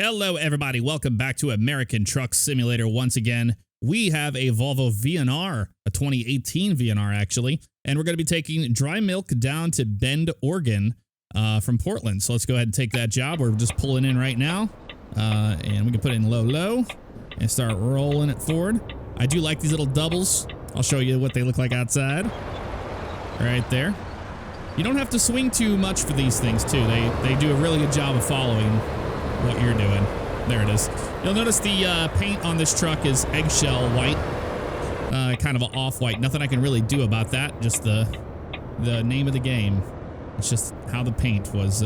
Hello, everybody. Welcome back to American Truck Simulator once again. We have a Volvo VNR, a 2018 VNR actually, and we're going to be taking dry milk down to Bend, Oregon from Portland. So let's go ahead and take that job. We're just pulling in right now, and we can put it in low and start rolling it forward. I do like these little doubles. I'll show you what they look like outside. Right there. You don't have to swing too much for these things too. They do a really good job of following what you're doing. There it is. You'll notice the paint on this truck is eggshell white, kind of an off-white. Nothing I can really do about that. Just the name of the game. It's just how the paint was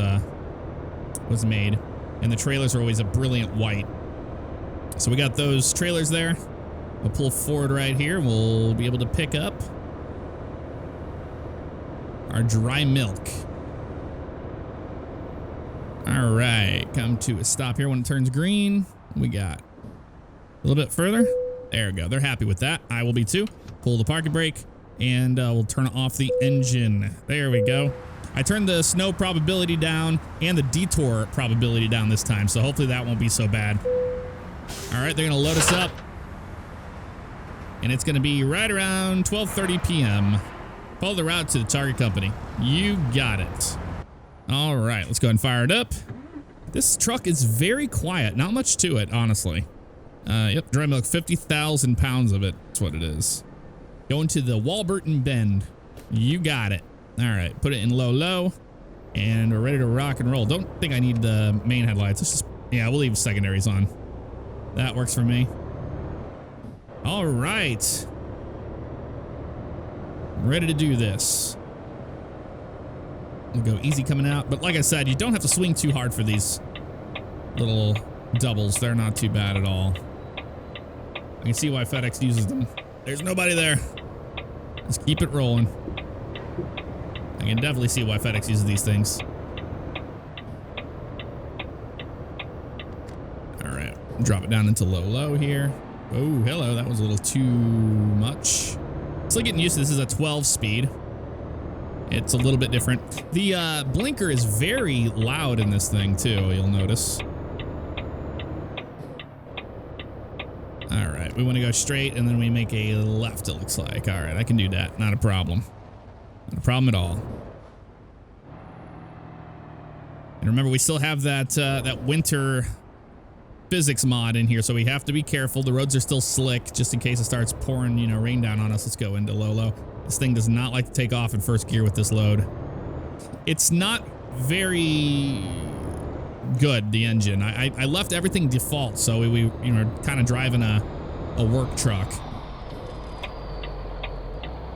made, and the trailers are always a brilliant white. So we got those trailers there. We'll pull forward right here. We'll be able to pick up our dry milk. All right, come to a stop here when it turns green. We got a little bit further. There we go. They're happy with that. I will be too. Pull the parking brake, and we'll turn off the engine. There we go. I turned the snow probability down and the detour probability down this time, so hopefully that won't be so bad. All right, they're gonna load us up, and it's gonna be right around 12:30 p.m. Follow the route to the target company. You got it. All right, let's go ahead and fire it up. This truck is very quiet. Not much to it, honestly. Yep, dry milk, 50,000 pounds of it. That's what it is. Going to the Walburton Bend. You got it. All right, put it in low, and we're ready to rock and roll. Don't think I need the main headlights. Let's just, yeah, we'll leave secondaries on. That works for me. All right. Ready to do this. We'll go easy coming out, but like I said, you don't have to swing too hard for these little doubles. They're not too bad at all. I can see why FedEx uses them. There's nobody there. Just keep it rolling. I can definitely see why FedEx uses these things. All right, drop it down into low here. Oh, hello, that was a little too much. Still getting used to this. Is a 12 speed. It's a little bit different. The blinker is very loud in this thing too, you'll notice. All right, we want to go straight and then we make a left, it looks like. All right, I can do that. Not a problem. Not a problem at all. And remember, we still have that that winter physics mod in here, so we have to be careful. The roads are still slick, just in case it starts pouring, you know, rain down on us. Let's go into low. This thing does not like to take off in first gear with this load. It's not very good, the engine. I left everything default, so we you know, kind of driving a work truck.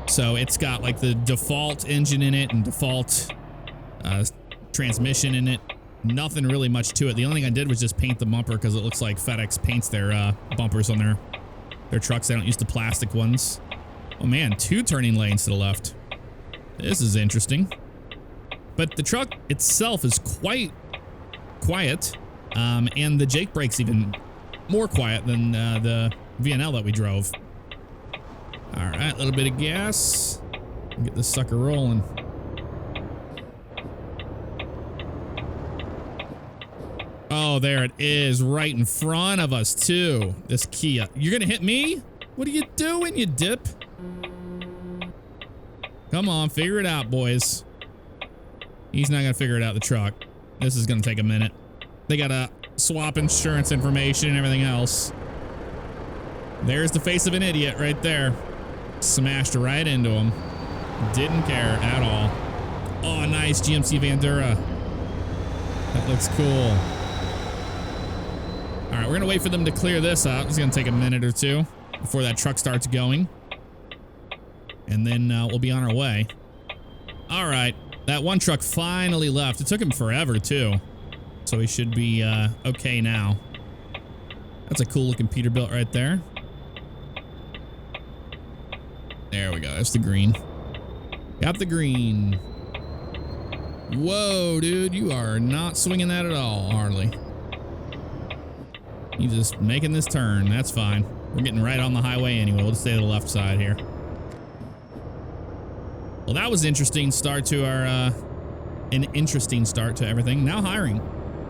So it's got like the default engine in it and default transmission in it. Nothing really much to it. The only thing I did was just paint the bumper because it looks like FedEx paints their bumpers on their trucks. They don't use the plastic ones. Oh man, 2 turning lanes to the left. This is interesting. But the truck itself is quite quiet, and the Jake brake's even more quiet than the VNL that we drove. All right, a little bit of gas. Get this sucker rolling. Oh, there it is, right in front of us too. This Kia. You're gonna hit me? What are you doing, you dip? Come on, figure it out, boys. He's not gonna figure it out, the truck. This is gonna take a minute. They gotta swap insurance information and everything else. There's the face of an idiot right there. Smashed right into him. Didn't care at all. Oh, nice GMC Vandura. That looks cool. All right, we're gonna wait for them to clear this up. It's gonna take a minute or two before that truck starts going. And then we'll be on our way. All right, that one truck finally left. It took him forever too. So he should be okay now. That's a cool looking Peterbilt right there. There we go, that's the green. Got the green. Whoa, dude, you are not swinging that at all, hardly. You're just making this turn, that's fine. We're getting right on the highway anyway. We'll just stay to the left side here. Well, that was an interesting start to our, an interesting start to everything. Now hiring.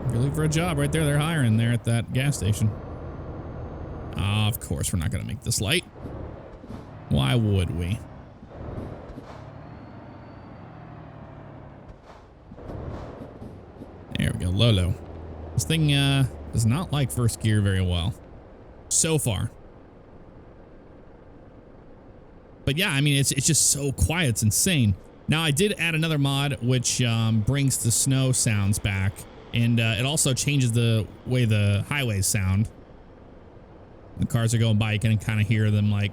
You're looking for a job right there. They're hiring there at that gas station. Of course, we're not going to make this light. Why would we? There we go, Lolo. This thing does not like first gear very well. So far. But yeah, I mean, it's just so quiet. It's insane. Now, I did add another mod, which brings the snow sounds back. And it also changes the way the highways sound. The cars are going by, you can kind of hear them like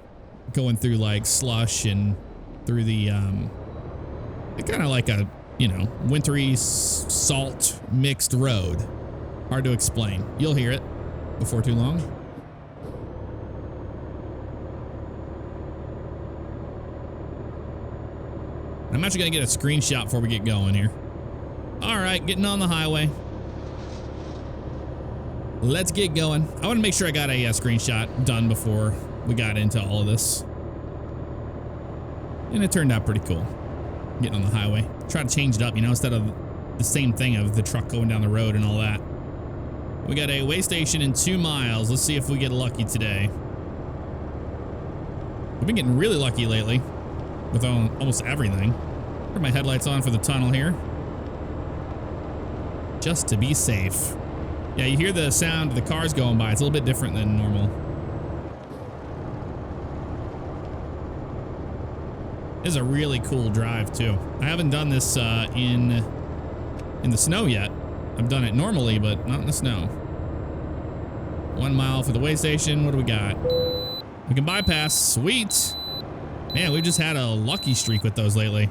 going through like slush and through the, kind of like a, you know, wintry salt mixed road. Hard to explain. You'll hear it before too long. I'm actually going to get a screenshot before we get going here. All right, getting on the highway. Let's get going. I want to make sure I got a screenshot done before we got into all of this. And it turned out pretty cool. Getting on the highway. Try to change it up, you know, instead of the same thing of the truck going down the road and all that. We got a way station in 2 miles. Let's see if we get lucky today. We've been getting really lucky lately with almost everything. Put my headlights on for the tunnel here. Just to be safe. Yeah, you hear the sound of the cars going by. It's a little bit different than normal. This is a really cool drive too. I haven't done this in the snow yet. I've done it normally, but not in the snow. 1 mile for the way station. What do we got? We can bypass. Sweet. Man, we've just had a lucky streak with those lately.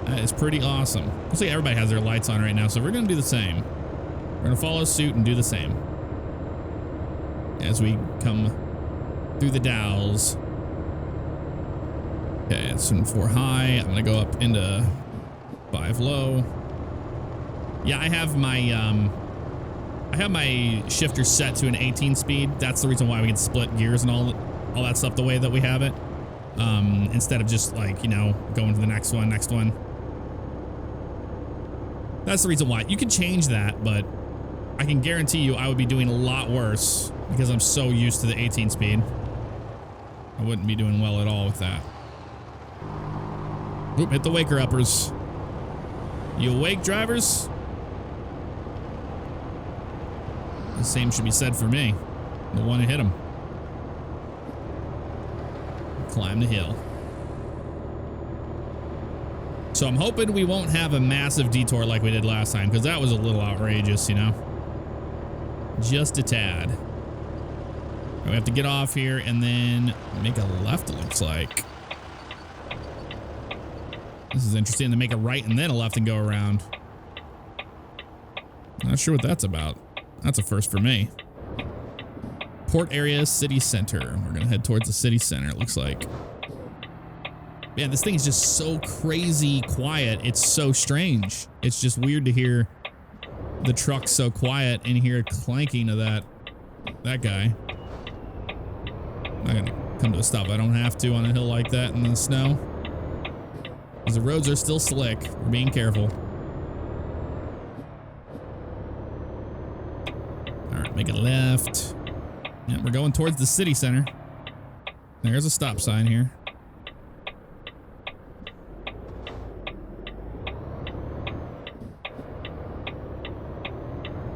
That is pretty awesome. Looks like everybody has their lights on right now, so we're going to do the same. We're going to follow suit and do the same. As we come through the Dalles. Okay, it's in 4 high. I'm going to go up into 5 low. Yeah, I have my shifter set to an 18 speed. That's the reason why we can split gears and all that stuff the way that we have it. Instead of just like, you know, going to the next one. That's the reason why. You can change that, but I can guarantee you I would be doing a lot worse because I'm so used to the 18 speed. I wouldn't be doing well at all with that. Oop, hit the waker uppers. You awake, drivers? The same should be said for me. The one who hit him. Climb the hill. So I'm hoping we won't have a massive detour like we did last time, because that was a little outrageous, you know? Just a tad. We have to get off here and then make a left, it looks like. This is interesting, to make a right and then a left and go around. Not sure what that's about. That's a first for me. Port area, city center. We're gonna head towards the city center, it looks like. Man, this thing is just so crazy quiet. It's so strange. It's just weird to hear the truck so quiet and hear clanking of that guy. I'm not gonna come to a stop. I don't have to on a hill like that in the snow. Because the roads are still slick. We're being careful. All right, make a left. Yeah, we're going towards the city center. There's a stop sign here.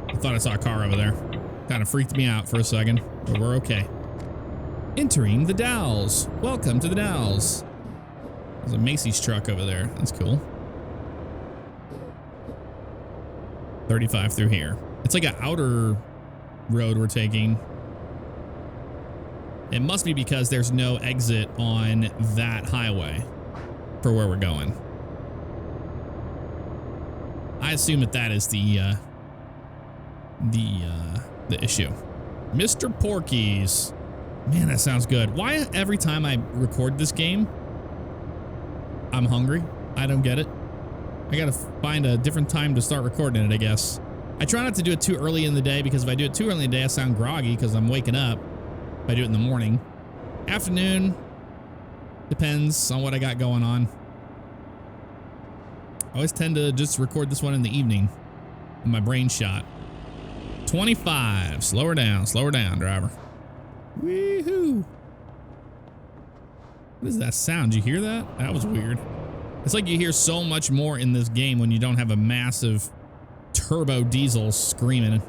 I thought I saw a car over there. Kind of freaked me out for a second, but we're okay. Entering the Dalles. Welcome to the Dalles. There's a Macy's truck over there. That's cool. 35 through here. It's like an outer road we're taking. It must be because there's no exit on that highway for where we're going. I assume that is the issue. Mr. Porky's. Man, that sounds good. Why every time I record this game, I'm hungry? I don't get it. I gotta find a different time to start recording it, I guess. I try not to do it too early in the day, because if I do it too early in the day, I sound groggy because I'm waking up. If I do it in the morning. Afternoon, depends on what I got going on. I always tend to just record this one in the evening. My brain shot. 25. Slow her down, driver. Woohoo. What is that sound? Did you hear that? That was weird. It's like you hear so much more in this game when you don't have a massive turbo diesel screaming.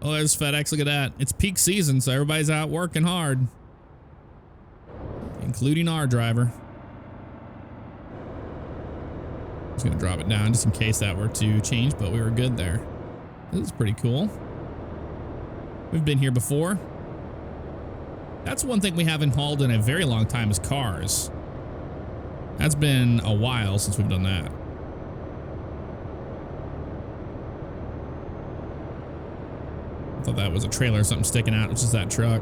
Oh, there's FedEx. Look at that. It's peak season, so everybody's out working hard, including our driver. I was going to drop it down just in case that were to change, but we were good there. This is pretty cool. We've been here before. That's one thing we haven't hauled in a very long time is cars. That's been a while since we've done that. I thought that was a trailer or something sticking out, which is that truck.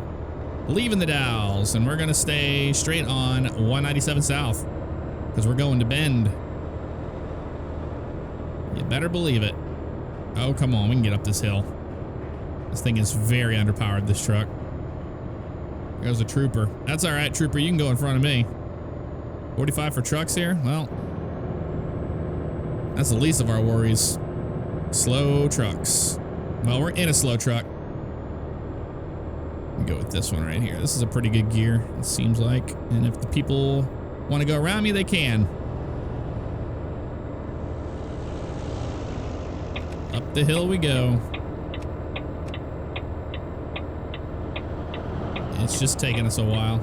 Leaving the Dalles, and we're going to stay straight on 197 South because we're going to Bend. You better believe it. Oh, come on. We can get up this hill. This thing is very underpowered, this truck. There goes a trooper. That's all right, trooper. You can go in front of me. 45 for trucks here? Well, that's the least of our worries. Slow trucks. Well, we're in a slow truck. We go with this one right here. This is a pretty good gear, it seems like. And if the people want to go around me, they can. Up the hill we go. It's just taking us a while.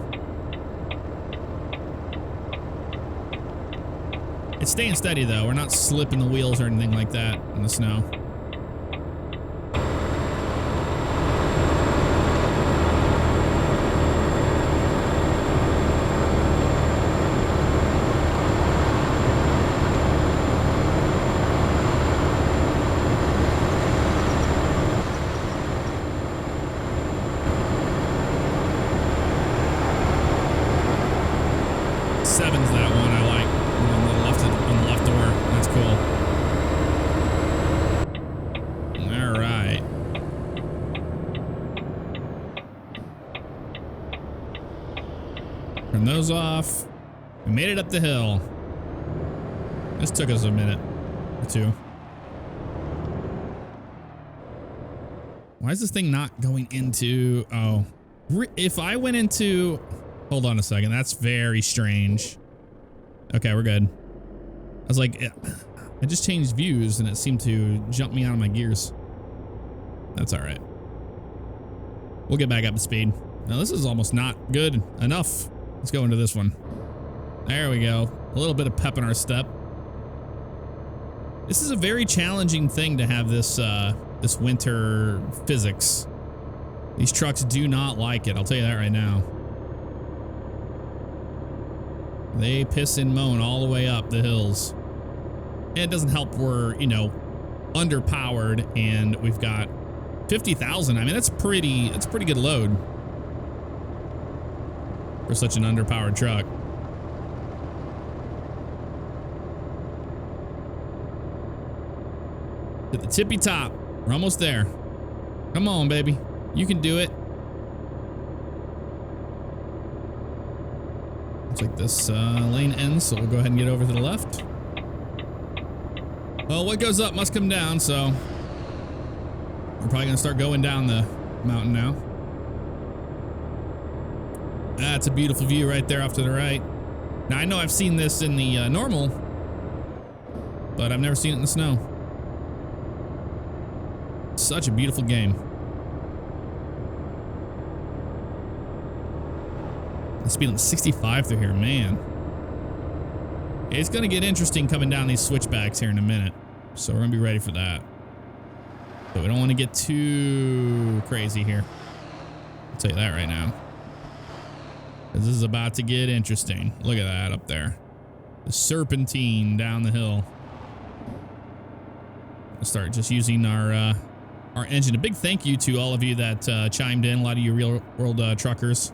It's staying steady though. We're not slipping the wheels or anything like that in the snow. Seven's that one I like. On the left door. That's cool. All right. Turn those off. We made it up the hill. This took us a minute or two. Why is this thing not going into... Oh. If I went into... Hold on a second. That's very strange. Okay, we're good. I was like, I just changed views and it seemed to jump me out of my gears. That's all right. We'll get back up to speed. Now this is almost not good enough. Let's go into this one. There we go. A little bit of pep in our step. This is a very challenging thing to have this this winter physics. These trucks do not like it. I'll tell you that right now. They piss and moan all the way up the hills. And it doesn't help we're, you know, underpowered and we've got 50,000. I mean, that's a pretty good load for such an underpowered truck. At the tippy top. We're almost there. Come on, baby. You can do it. Looks like this lane ends, so we'll go ahead and get over to the left. Well, what goes up must come down, so we're probably going to start going down the mountain now. That's a beautiful view right there off to the right. Now, I know I've seen this in the normal, but I've never seen it in the snow. Such a beautiful game. Speed on 65 through here, man. It's going to get interesting coming down these switchbacks here in a minute. So we're going to be ready for that. But we don't want to get too crazy here. I'll tell you that right now. This is about to get interesting. Look at that up there. The serpentine down the hill. We'll start just using our engine. A big thank you to all of you that chimed in. A lot of you real world truckers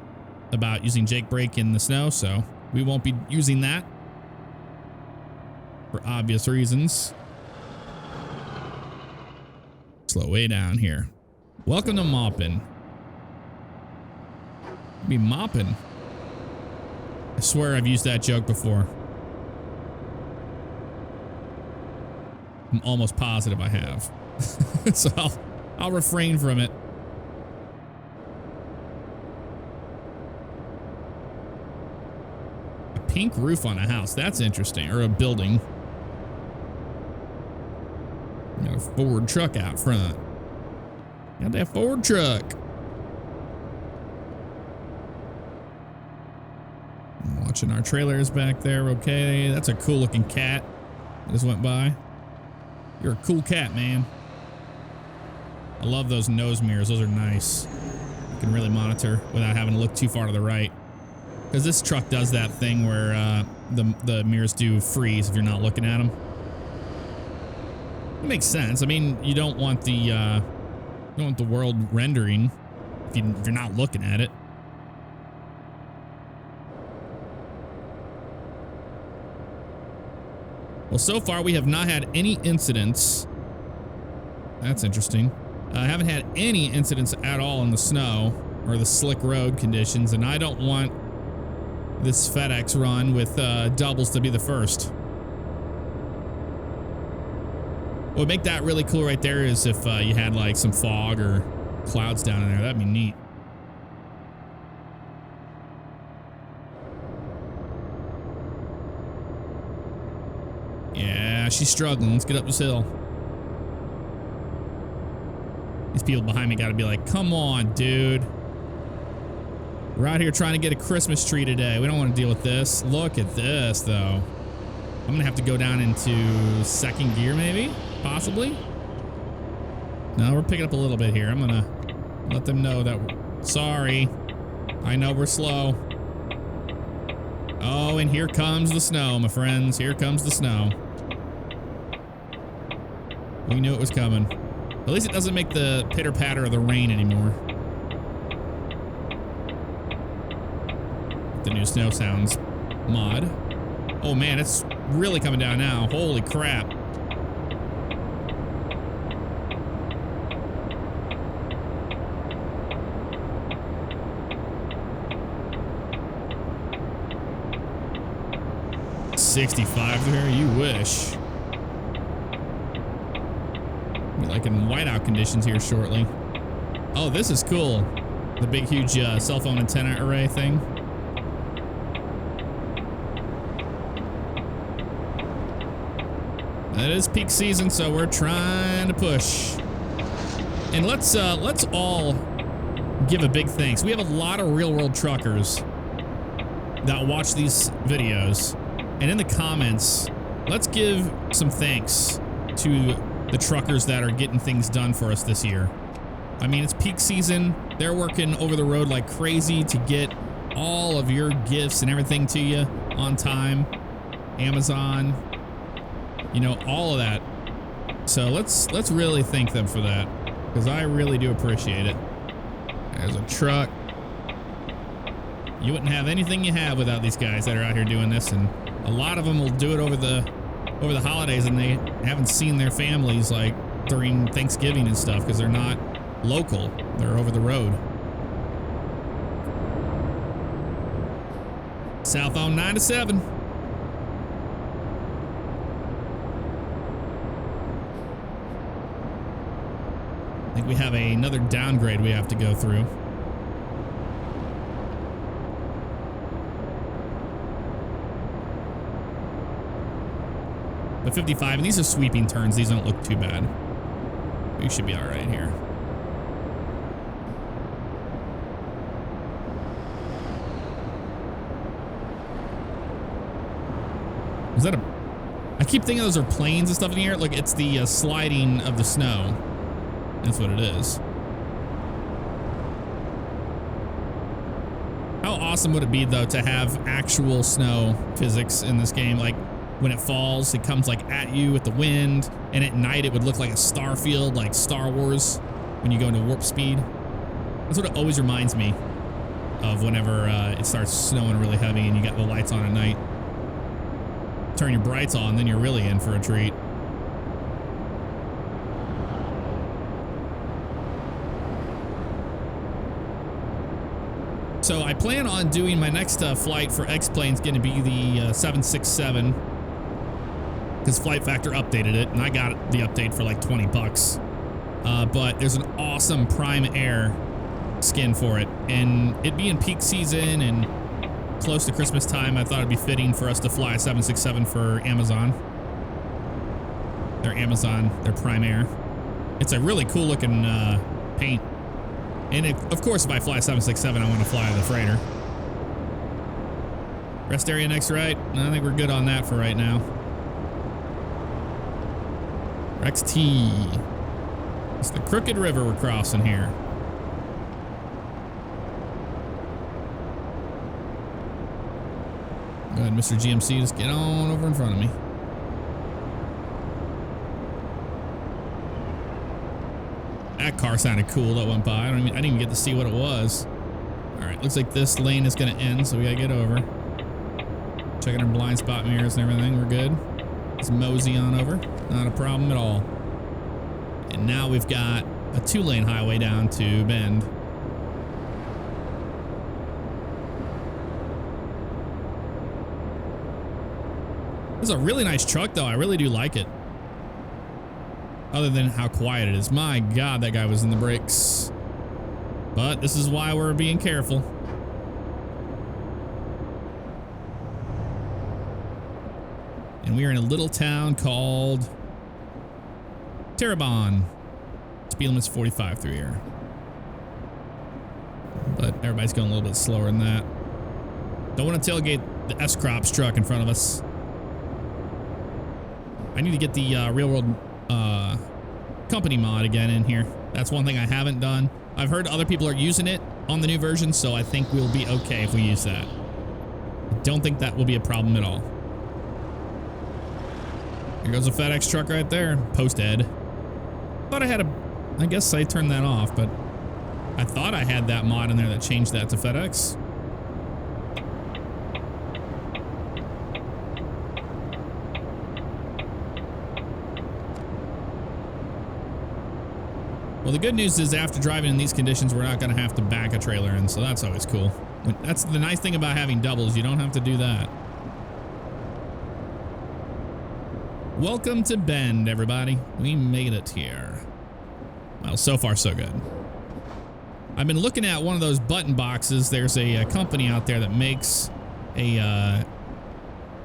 about using Jake brake in the snow, so we won't be using that for obvious reasons. Slow way down here. Welcome to mopping. Be mopping. I swear I've used that joke before. I'm almost positive I have. So I'll refrain from it. A pink roof on a house. That's interesting. Or a building. Got a Ford truck out front. Got that Ford truck. I'm watching our trailers back there. Okay. That's a cool looking cat. That just went by. You're a cool cat, man. I love those nose mirrors. Those are nice. You can really monitor without having to look too far to the right. Because this truck does that thing where the mirrors do freeze if you're not looking at them. It makes sense. I mean, you don't want the world rendering if you're not looking at it. Well, so far we have not had any incidents. That's interesting. I haven't had any incidents at all in the snow or the slick road conditions, and I don't want this FedEx run with doubles to be the first. What would make that really cool right there is if you had like some fog or clouds down in there. That'd be neat. Yeah, she's struggling. Let's get up this hill. These people behind me got to be like, come on, dude. We're out here trying to get a Christmas tree today. We don't want to deal with this. Look at this, though. I'm going to have to go down into second gear, maybe? Possibly? No, we're picking up a little bit here. I'm going to let them know that sorry. I know we're slow. Oh, and here comes the snow, my friends. Here comes the snow. We knew it was coming. At least it doesn't make the pitter-patter of the rain anymore. The new snow sounds mod. Oh man, it's really coming down now. Holy crap. $65 there, you wish. Be like in whiteout conditions here shortly. Oh, this is cool. The big, huge cell phone antenna array thing. It is peak season, so we're trying to push. And let's all give a big thanks. We have a lot of real-world truckers that watch these videos. And in the comments, let's give some thanks to the truckers that are getting things done for us this year. I mean, it's peak season. They're working over the road like crazy to get all of your gifts and everything to you on time. Amazon, you know, all of that. So let's really thank them for that, because I really do appreciate it. There's a truck. You wouldn't have anything you have without these guys that are out here doing this, and a lot of them will do it over the holidays, and they haven't seen their families like during Thanksgiving and stuff because they're not local. They're over the road. South on 97. I think we have another downgrade we have to go through. But 55, and these are sweeping turns. These don't look too bad. We should be all right here. Is that a... I keep thinking those are planes and stuff in the air. Look, it's the sliding of the snow. That's what it is. How awesome would it be, though, to have actual snow physics in this game? Like, when it falls, it comes like at you with the wind, and at night it would look like a star field, like Star Wars, when you go into warp speed. That's what it always reminds me of whenever it starts snowing really heavy and you got the lights on at night. Turn your brights on, then you're really in for a treat. So I plan on doing my next flight for X-Plane's going to be the 767. because Flight Factor updated it, and I got the update for like 20 bucks. But there's an awesome Prime Air skin for it, and it being peak season and close to Christmas time, I thought it'd be fitting for us to fly a 767 for Amazon. Their Prime Air. It's a really cool looking paint. And of course, if I fly a 767, I want to fly the freighter. Rest area next right. I think we're good on that for right now. Rex T. It's the Crooked River we're crossing here. Go ahead, Mr. GMC, just get on over in front of me. That car sounded cool that went by. I didn't even get to see what it was. All right, looks like this lane is going to end, so we got to get over. Checking our blind spot mirrors and everything. We're good. Let's mosey on over. Not a problem at all. And now we've got a 2-lane highway down to Bend. This is a really nice truck, though. I really do like it. Other than how quiet it is. My God, that guy was in the brakes. But this is why we're being careful. And we are in a little town called Terrebonne. Speed limit's 45 through here. But everybody's going a little bit slower than that. Don't want to tailgate the S-Crops truck in front of us. I need to get the real world company mod again in here. That's one thing I haven't done. I've heard other people are using it on the new version, so I think we'll be okay if we use that. I don't think that will be a problem at all. Here goes a FedEx truck right there. Post Ed. Thought I had I guess I turned that off, but I thought I had that mod in there that changed that to FedEx. Well, the good news is after driving in these conditions, we're not going to have to back a trailer in, so that's always cool. That's the nice thing about having doubles. You don't have to do that. Welcome to Bend, everybody. We made it here. Well, so far, so good. I've been looking at one of those button boxes. There's a company out there that makes a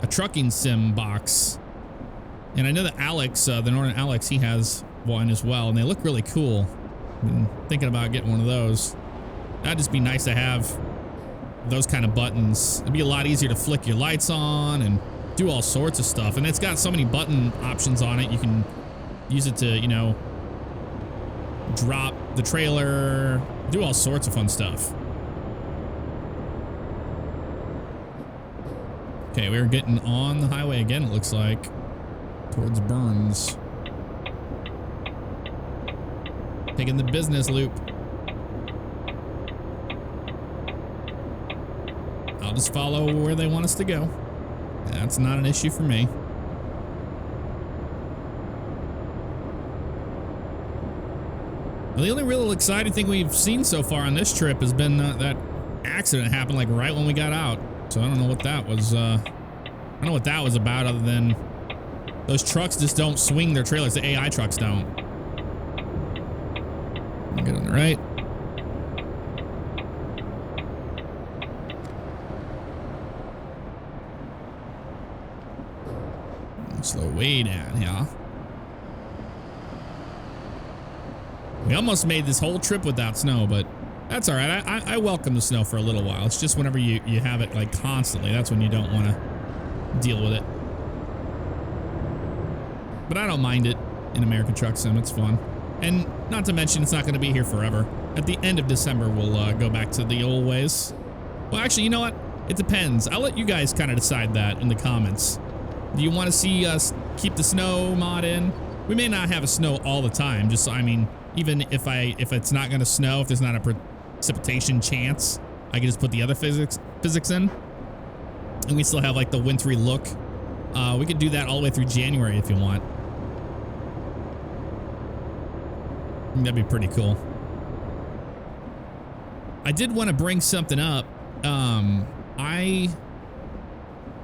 trucking sim box. And I know that Alex, the Northern Alex, he has one as well, and they look really cool. I've been thinking about getting one of those. That'd just be nice to have those kind of buttons. It'd be a lot easier to flick your lights on and do all sorts of stuff. And it's got so many button options on it. You can use it to, you know, drop the trailer, do all sorts of fun stuff. Okay, we're getting on the highway again, it looks like, towards Burns. Taking the business loop. I'll just follow where they want us to go. That's not an issue for me. Well, the only real exciting thing we've seen so far on this trip has been that accident happened like right when we got out. So I don't know what that was. I don't know what that was about, other than those trucks just don't swing their trailers. The AI trucks don't. Get on the right. Slow way down here. We almost made this whole trip without snow, but that's all right. I welcome the snow for a little while. It's just whenever you have it like constantly, that's when you don't want to deal with it. But I don't mind it in American Truck Sim. It's fun. And not to mention, it's not going to be here forever. At the end of December, we'll go back to the old ways. Well, actually, you know what? It depends. I'll let you guys kind of decide that in the comments. Do you want to see us keep the snow mod in? We may not have a snow all the time. Just, I mean, even if it's not going to snow, if there's not a precipitation chance, I can just put the other physics in, and we still have like the wintry look. We could do that all the way through January if you want. I think that'd be pretty cool. I did want to bring something up. I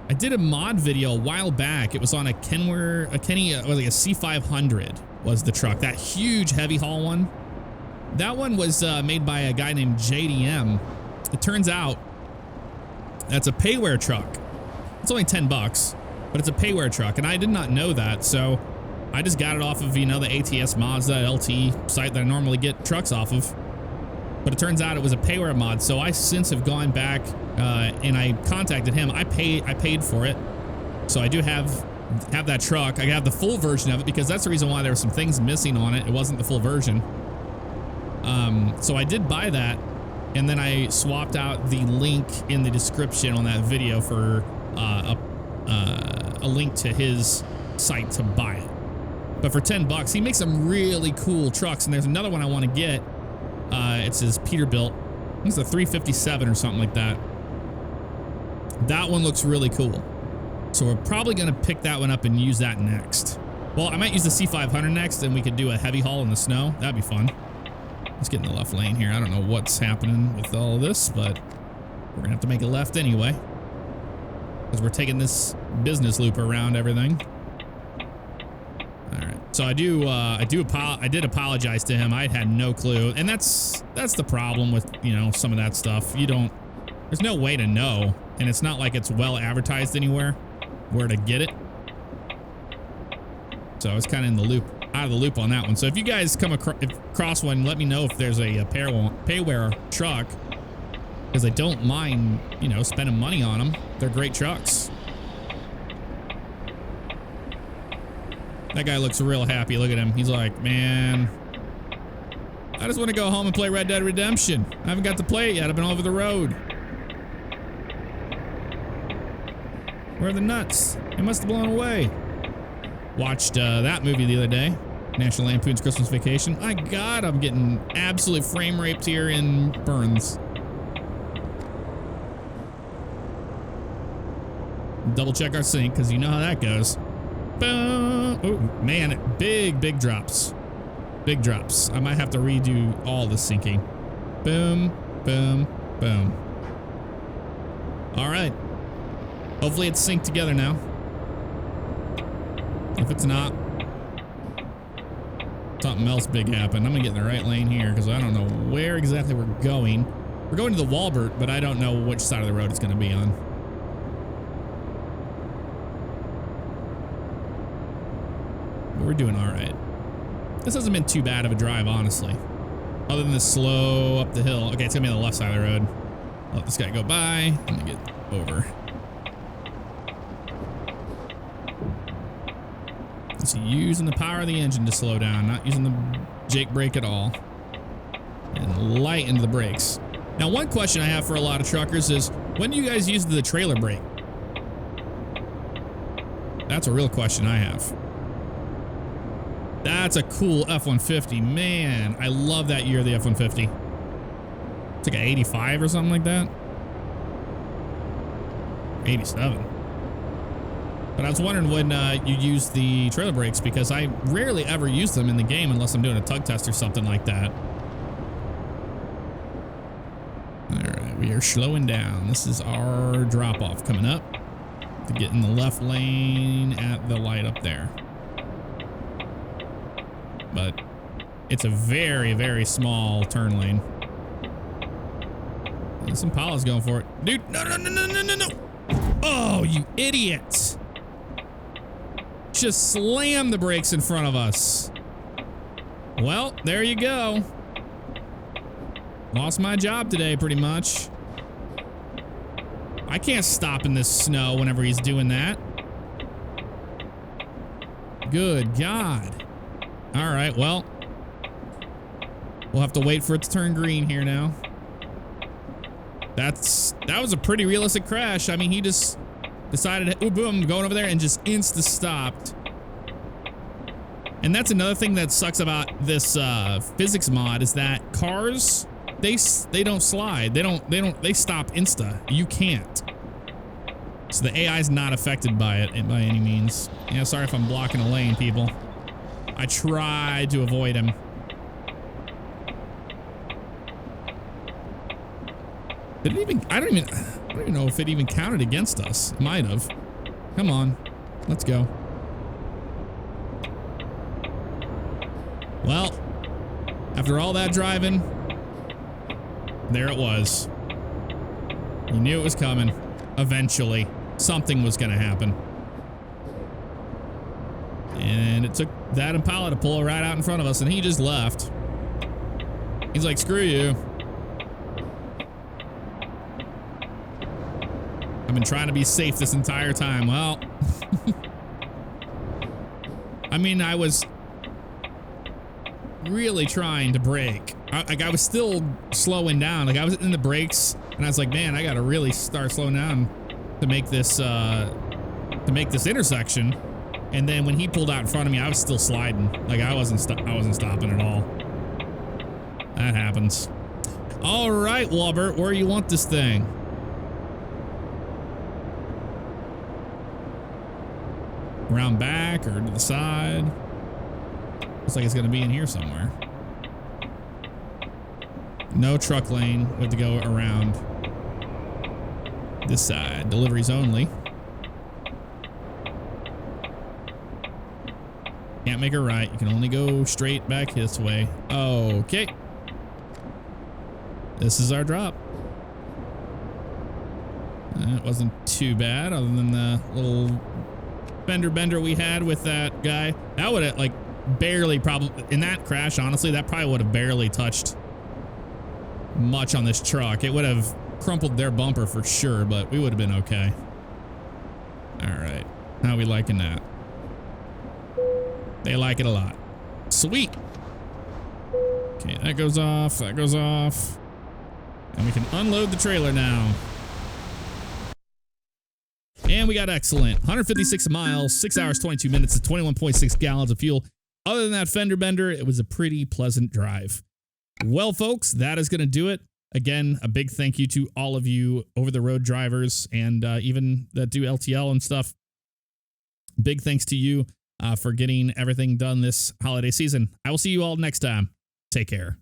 I did a mod video a while back. It was on a Kenworth, like a C500 was the truck. That huge heavy haul one. That one was made by a guy named JDM. It turns out that's a payware truck. It's only 10 bucks, but it's a payware truck. And I did not know that. So I just got it off of, you know, the ATS Mazda LT site that I normally get trucks off of. But it turns out it was a payware mod. So I since have gone back and I contacted him. I paid for it. So I do have that truck. I have the full version of it because that's the reason why there were some things missing on it. It wasn't the full version. So I did buy that, and then I swapped out the link in the description on that video for a link to his site to buy it. But for 10 bucks, he makes some really cool trucks, and there's another one I want to get. It's his Peterbilt. I think it's a 357 or something like that. That one looks really cool. So we're probably going to pick that one up and use that next. Well, I might use the C500 next, and we could do a heavy haul in the snow. That'd be fun. Let's get in the left lane here. I don't know what's happening with all of this, but we're going to have to make a left anyway. Because we're taking this business loop around everything. All right. So I did apologize to him. I had no clue. And that's the problem with, you know, some of that stuff. There's no way to know. And it's not like it's well advertised anywhere where to get it. So I was kind of in the loop, out of the loop on that one. So if you guys come across one, let me know if there's a payware truck, because I don't mind, you know, spending money on them. They're great trucks. That guy looks real happy. Look at him. He's like, man, I just want to go home and play Red Dead Redemption. I haven't got to play it yet. I've been over the road. Where are the nuts? They must have blown away. Watched that movie the other day, National Lampoon's Christmas Vacation. My God, I'm getting absolutely frame raped here in Burns. Double check our sync, because you know how that goes. Boom. Oh, man, big drops. Big drops. I might have to redo all the syncing. Boom, boom, boom. All right. Hopefully it's synced together now. If it's not, something else big happened. I'm gonna get in the right lane here because I don't know where exactly we're going. We're going to the Walbert, but I don't know which side of the road it's gonna be on. But we're doing all right. This hasn't been too bad of a drive, honestly. Other than the slow up the hill. Okay, it's gonna be on the left side of the road. Let this guy go by. I'm gonna get over. It's using the power of the engine to slow down, not using the Jake brake at all. And light into the brakes. Now, one question I have for a lot of truckers is, when do you guys use the trailer brake? That's a real question I have. That's a cool F-150. Man, I love that year of the F-150. It's like an 85 or something like that. 87. But I was wondering when you use the trailer brakes, because I rarely ever use them in the game unless I'm doing a tug test or something like that. All right, we are slowing down. This is our drop off coming up to get in the left lane at the light up there. But it's a very, very small turn lane. This Impala's going for it. Dude, no. Oh, you idiot. Just slam the brakes in front of us. Well, there you go. Lost my job today, pretty much. I can't stop in this snow whenever he's doing that. Good God. All right, well, we'll have to wait for it to turn green here now. That was a pretty realistic crash. I mean, he just decided, oh, boom, going over there and just insta-stopped. And that's another thing that sucks about this physics mod, is that cars, they don't slide. They stop insta. You can't. So the AI is not affected by it by any means. Yeah, sorry if I'm blocking a lane, people. I tried to avoid him. Did it even, I don't even know if it even counted against us. It might have. Come on. Let's go. Well, after all that driving, there it was. You knew it was coming. Eventually, something was going to happen. And it took that Impala to pull right out in front of us, and he just left. He's like, screw you. I've been trying to be safe this entire time. Well, I mean, I was really trying to brake. I was still slowing down. Like I was in the brakes, and I was like, man, I got to really start slowing down to make this intersection. And then when he pulled out in front of me, I was still sliding. Like I wasn't stopping at all. That happens. All right, Walbert, where you want this thing? Around back or to the side? Looks like it's gonna be in here somewhere. No truck lane. We have to go around this side. Deliveries only. Can't make a right. You can only go straight back this way. Okay. This is our drop. It wasn't too bad other than the little fender bender we had with that guy. That would have like barely probably in that crash. Honestly, that probably would have barely touched much on this truck. It would have crumpled their bumper for sure, but we would have been okay. All right. How are we liking that? They like it a lot. Sweet. Okay, that goes off. That goes off. And we can unload the trailer now. And we got excellent. 156 miles, 6 hours, 22 minutes, and 21.6 gallons of fuel. Other than that fender bender, it was a pretty pleasant drive. Well, folks, that is going to do it. Again, a big thank you to all of you over-the-road drivers and even that do LTL and stuff. Big thanks to you for getting everything done this holiday season. I will see you all next time. Take care.